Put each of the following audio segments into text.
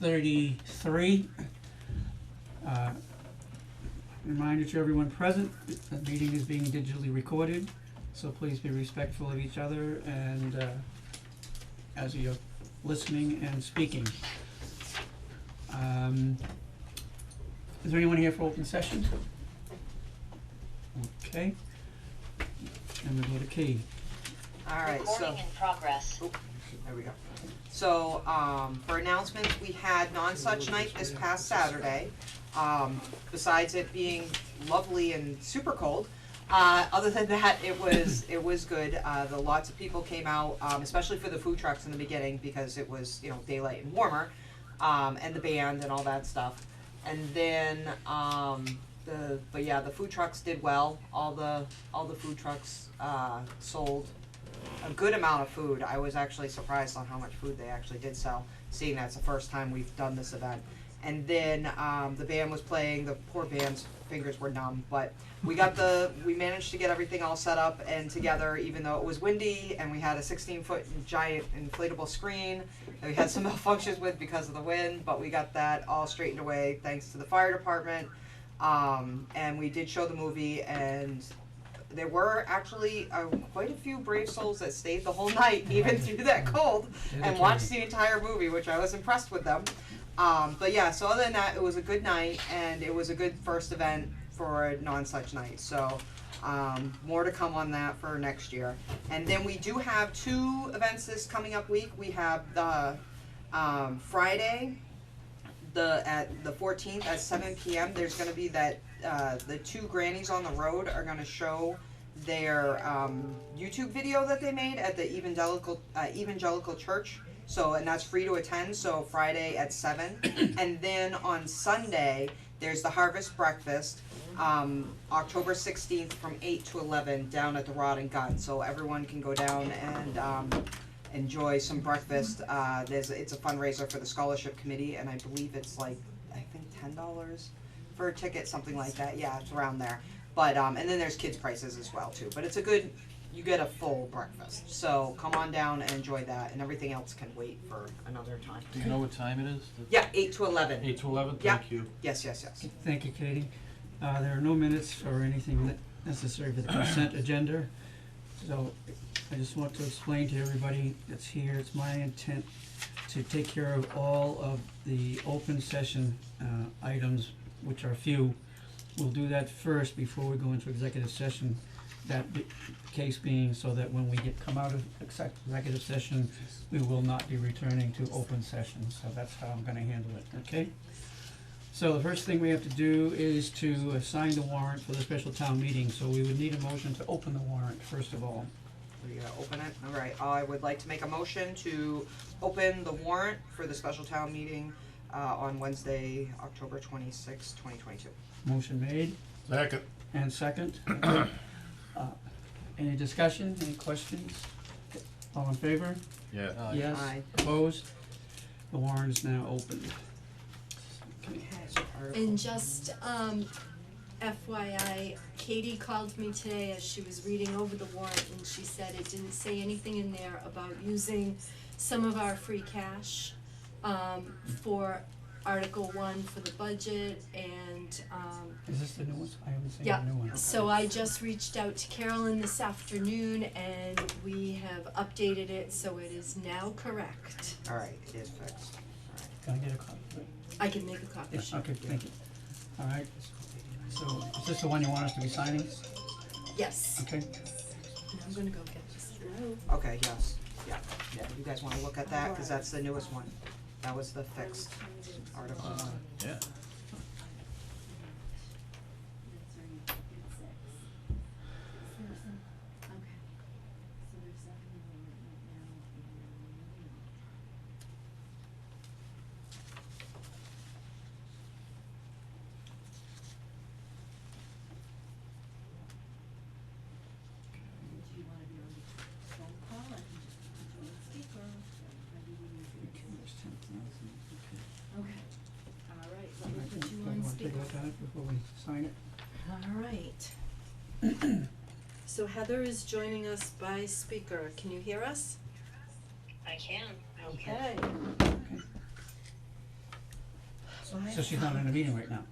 6:33. Reminder to everyone present, the meeting is being digitally recorded, so please be respectful of each other and as you're listening and speaking. Is there anyone here for open session? Okay. And we go to Katie. Alright, so. Recording in progress. Oop, there we go. So, for announcements, we had Non-Such Night this past Saturday. Besides it being lovely and super cold, other than that, it was good. Lots of people came out, especially for the food trucks in the beginning because it was, daylight and warmer, and the band and all that stuff. And then, the food trucks did well. All the food trucks, sold a good amount of food. I was actually surprised on how much food they actually did sell, seeing that's the first time we've done this event. And then the band was playing. The poor band's fingers were numb, but we managed to get everything all set up and together, even though it was windy, and we had a 16-foot giant inflatable screen that we had some malfunctions with because of the wind, but we got that all straightened away thanks to the fire department. And we did show the movie, and there were actually quite a few brave souls that stayed the whole night, even through that cold, and watched the entire movie, which I was impressed with them. So other than that, it was a good night, and it was a good first event for Non-Such Night. So, more to come on that for next year. And then we do have two events this coming up week. We have the Friday, at the 14th at 7 p.m. There's going to be that the two grannies on the road are going to show their YouTube video that they made at the Evangelical Church. So, and that's free to attend, so Friday at 7. And then on Sunday, there's the Harvest Breakfast, October 16th from 8 to 11 down at the Rod and Gun. So everyone can go down and enjoy some breakfast. It's a fundraiser for the scholarship committee, and I believe it's like, I think $10 for a ticket, something like that. Yeah, it's around there. But, and then there's kids' prices as well, too. But it's a good, you get a full breakfast. So come on down and enjoy that, and everything else can wait for another time. Do you know what time it is? Yeah, 8 to 11. 8 to 11, Yeah. thank you. Yes. Thank you, Katie. There are no minutes or anything necessary for the consent agenda. So I just want to explain to everybody that's here, it's my intent to take care of all of the open session items, which are few. We'll do that first before we go into executive session. That case being so that when we come out of executive session, we will not be returning to open session. So that's how I'm gonna handle it, okay? So the first thing we have to do is to assign the warrant for the special town meeting. So we would need a motion to open the warrant, first of all. We're gonna open it? Alright, I would like to make a motion to open the warrant for the special town meeting on Wednesday, October 26, 2022. Motion made Second. and second. Any discussion, any questions? All in favor? Yeah. Yes, Aye. opposed? The warrant is now open. Okay. And just FYI, Katie called me today as she was reading over the warrant, and she said it didn't say anything in there about using some of our free cash for Article 1 for the budget, and Is this the new one? I haven't seen yeah, the new one. so I just reached out to Carolyn this afternoon, and we have updated it, so it is now correct. Alright, it is fixed. Can I get a copy? I can make a copy. Yeah, okay, thank you. All right, so is this the one you want us to be signing? Yes, Okay, and I'm gonna go get this. Okay, yes. Yeah. You guys wanna look at that? Cause that's the newest one. That was the fixed Article 1. Yeah. Okay, all right, let me put you You on want to take a speaker. look at it before we sign it? All right. So Heather is joining us by speaker. Can you hear us? I can. Okay. Okay. So she's not in a meeting right now.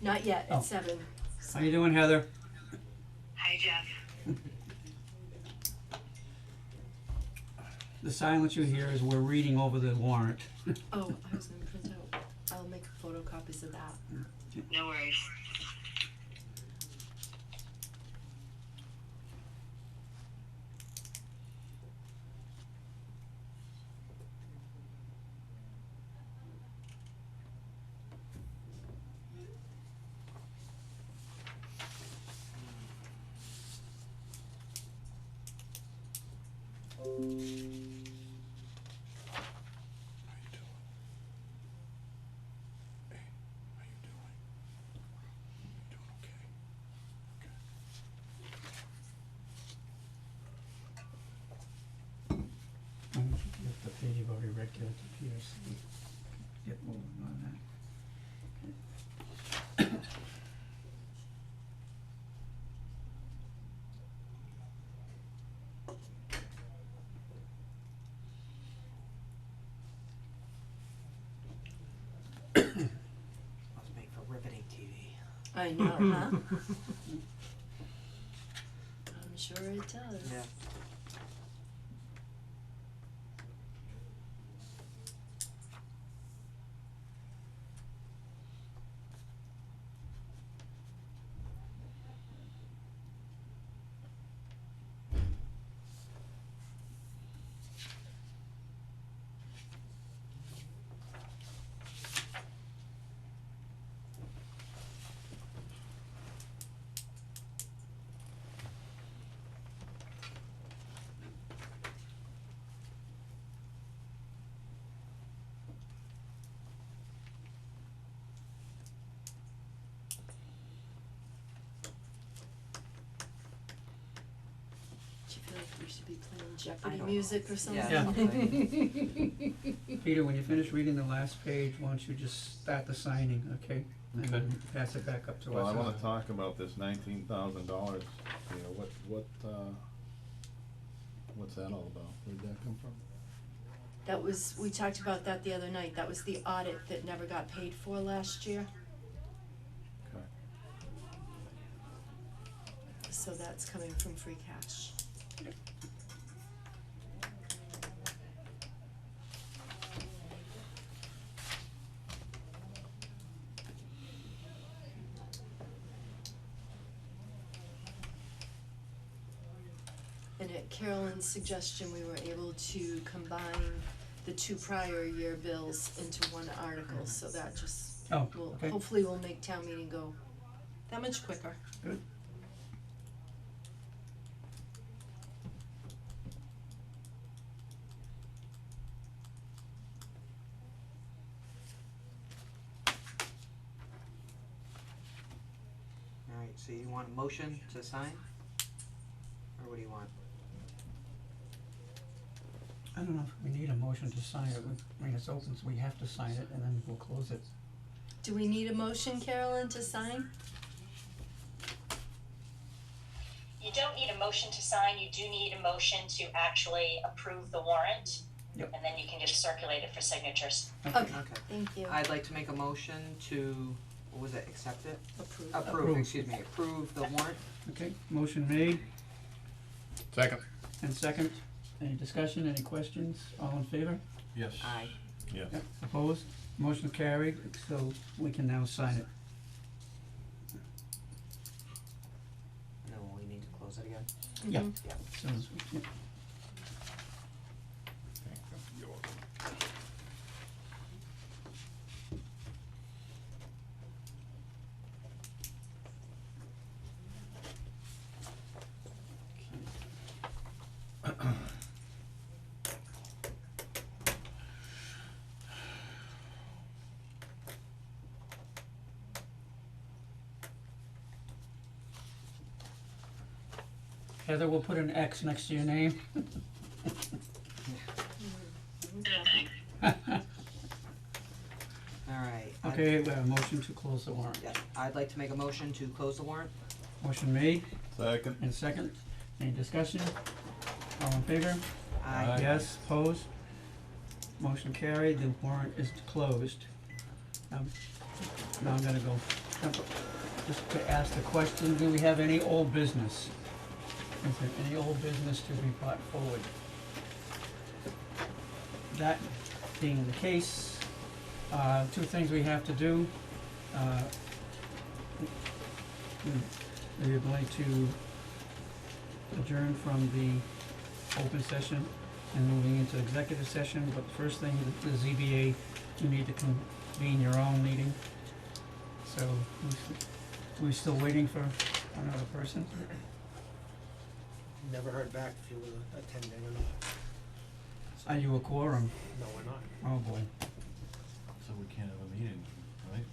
Not yet, Oh. at 7. How you doing, Heather? Hi, Jeff. The silence you hear is we're reading over the warrant. Oh, I was gonna print out, I'll make photocopies of that. No worries. Why don't you give the page you've already read, give it to Peter, so we get moving on that. Must make for riveting TV. I know, huh? I'm sure it does. Yeah. Do you feel like we should be playing I Jeopardy don't music or something? Yeah. Peter, when you finish reading the last page, why don't you just start the signing, okay? And then pass it back up to us. Well, I wanna talk about this $19,000, you know, what's that all about? Where'd that come from? That was, we talked about that the other night, that was the audit that never got paid for last year, Okay. so that's coming from free cash. And at Carolyn's suggestion, we were able to combine the 2 prior year bills into one article, so that just Oh, will, okay. hopefully will make town meeting go that much quicker. Good. Alright, so you want a motion to sign? Or what do you want? I don't know if we need a motion to sign it, I mean, it's open, so we have to sign it, and then we'll close it. Do we need a motion, Carolyn, to sign? You don't need a motion to sign, you do need a motion to actually approve the warrant. Yep. And then you can just circulate it for signatures. Okay, Okay. thank you. I'd like to make a motion to, what was it, accept it? Approve. Approve, excuse me, approve the warrant. Okay, motion made Second. and second. Any discussion, any questions? All in favor? Yes. Aye. Yes. Yep. Opposed? Motion carried, so we can now sign it. And then we need to close it again. Yeah. Mhm. As soon as we, yeah. You're welcome. Heather, we'll put an X next to your name. Alright. Okay, we have a motion to close the warrant. Yeah, I'd like to make a motion to close the warrant. Motion made Second. and second. Any discussion? All in favor? Aye. Yes, opposed? Motion carried, the warrant is closed. Now I'm gonna go, just to ask the question, do we have any old business? Is there any old business to be brought forward? That being the case, two things we have to do. We are going to adjourn from the open session and moving into executive session, but the first thing, the ZBA, you need to convene your own meeting. So, we're still waiting for another person? Never heard back if you were attending or not. Are you a quorum? No, we're not. Oh, boy. So we can't have a meeting, right?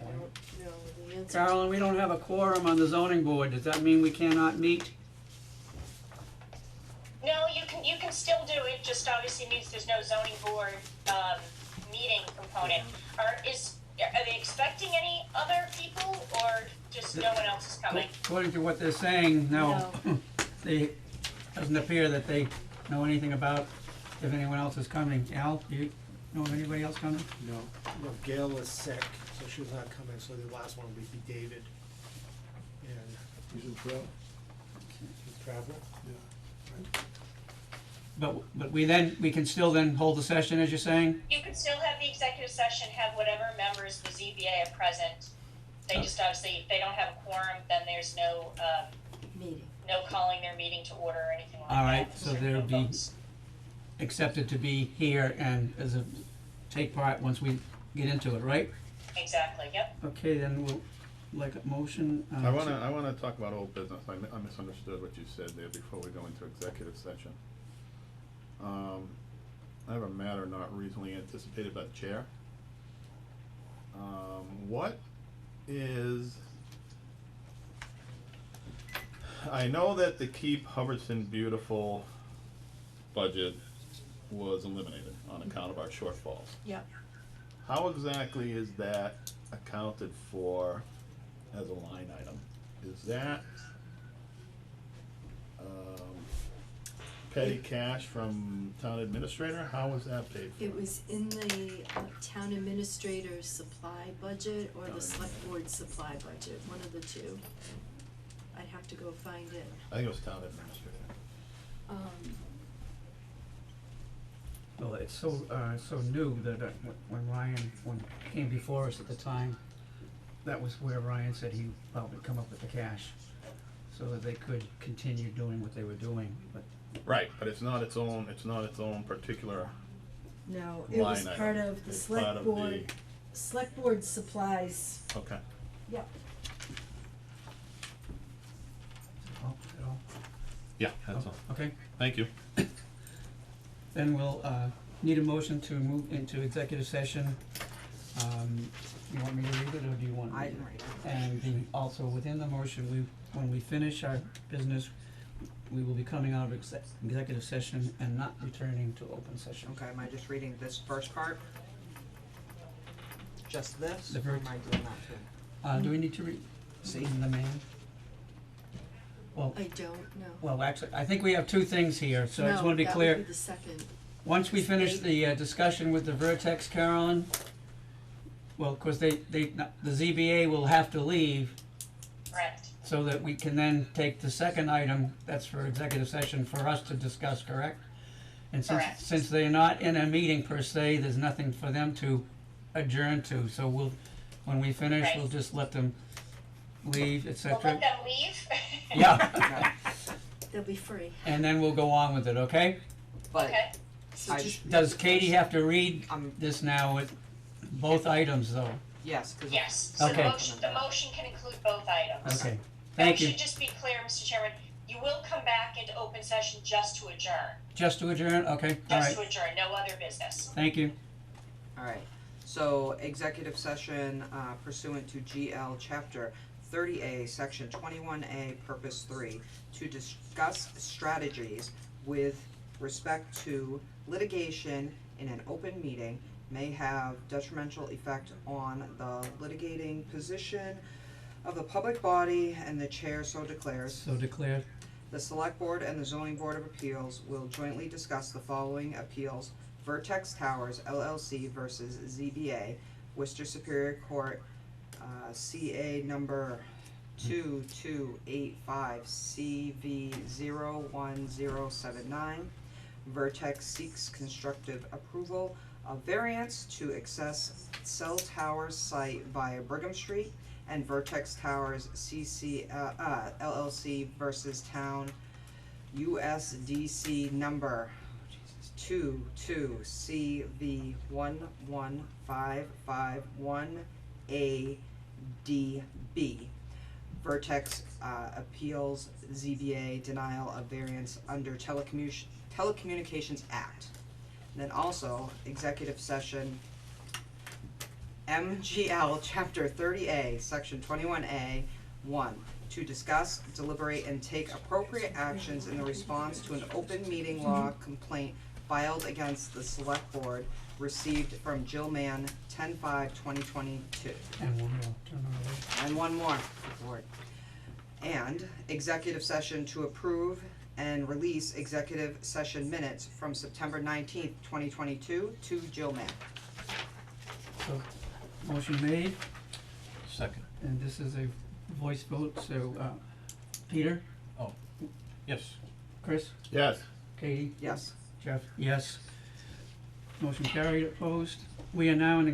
I don't know the answer. Carolyn, we don't have a quorum on the zoning board, does that mean we cannot meet? No, you can still do it, just obviously means there's no zoning board, meeting component. Are they expecting any other people, or just no one else is coming? According to what they're saying, no. They, doesn't appear that they know anything about if anyone else is coming. Al, do you know of anybody else coming? No. No, Gail is sick, so she's not coming, so the last one would be David. And He's in travel. he's traveling? But we can still then hold the session, as you're saying? You could still have the executive session, have whatever members the ZBA are present. They just obviously, if they don't have a quorum, then there's no, Meeting. no calling their meeting to order or anything like that. All right, because so there are there no would be votes. accepted to be here and as a take part once we get into it, right? Exactly, yep. Okay, then we'll, like a motion, I wanna talk about old business. I misunderstood what you said there before we go into executive session. I have a matter not reasonably anticipated by the chair. What is, I know that the Keep Hubbardston Beautiful budget was eliminated on account of our shortfalls. Yep. How exactly is that accounted for as a line item? Is that petty cash from town administrator? How was that paid for? It was in the town administrator's supply budget or the select board supply budget, one of the two. I'd have to go find it. I think it was town administrator. well, it's so new that when Ryan came before us at the time, that was where Ryan said he probably come up with the cash, so that they could continue doing what they were doing, but Right, but it's not its own particular No, it was line part item. of the It's part select of board, select board supplies, Okay. yep. oh, at all. Yeah, that's all. Okay, Thank you. then we'll need a motion to move into executive session. You want me to read it, or do you want me to? I can read it. And also within the motion, when we finish our business, we will be coming out of executive session and not returning to open session. Okay, am I just reading this first part? Just this, The or am first- I doing that too? Do we need to read See. the man? Well, I don't know. well, actually, I think we have two things here, so I just wanna be No, that clear. would be the second. Once we finish State. the discussion with the Vertex, Carolyn, well, of course, the ZBA will have to leave, Correct. so that we can then take the second item, that's for executive session, for us to discuss, correct? And Correct. since they're not in a meeting per se, there's nothing for them to adjourn to, so when we finish, Right. we'll just let them leave, et We'll cetera. let them leave. Yeah, They'll be free. and then we'll go on with it, okay? But Okay. So I just Does Katie have to read I'm, this now with both items, though? yes, cause. Yes, so Okay. the motion can include both items. Okay, And thank it you. should just be clear, Mr. Chairman, you will come back into open session just to adjourn, Just to adjourn, okay, all just right, to adjourn, no other business. thank you. Alright, so executive session pursuant to GL chapter 30A, section 21A, purpose 3, to discuss strategies with respect to litigation in an open meeting may have detrimental effect on the litigating position of the public body, and the chair so declares. So declared, The select board and the zoning board of appeals will jointly discuss the following appeals Vertex Towers LLC versus ZBA, Worcester Superior Court, CA number 2285 CV 01079. Vertex seeks constructive approval of variance to access cell towers site via Brigham Street, and Vertex Towers CC LLC versus Town USDC number 22CV 11551ADB. Vertex appeals ZBA denial of variance under Telecommunications Act. And then also executive session MGL Chapter 30A, Section 21A, 1, to discuss, deliberate, and take appropriate actions in the response to an open meeting law complaint filed against the Select Board received from Jill Mann, 10/5/2022. And one more, turn on the light. And one more, good Lord. And executive session to approve and release executive session minutes from September 19th, 2022 to Jill Mann. So, motion made, Second. and this is a voice vote, so, Peter, Yes. Chris, Yes. Katie, Yes. Jeff, yes. Motion carried, opposed. We are now in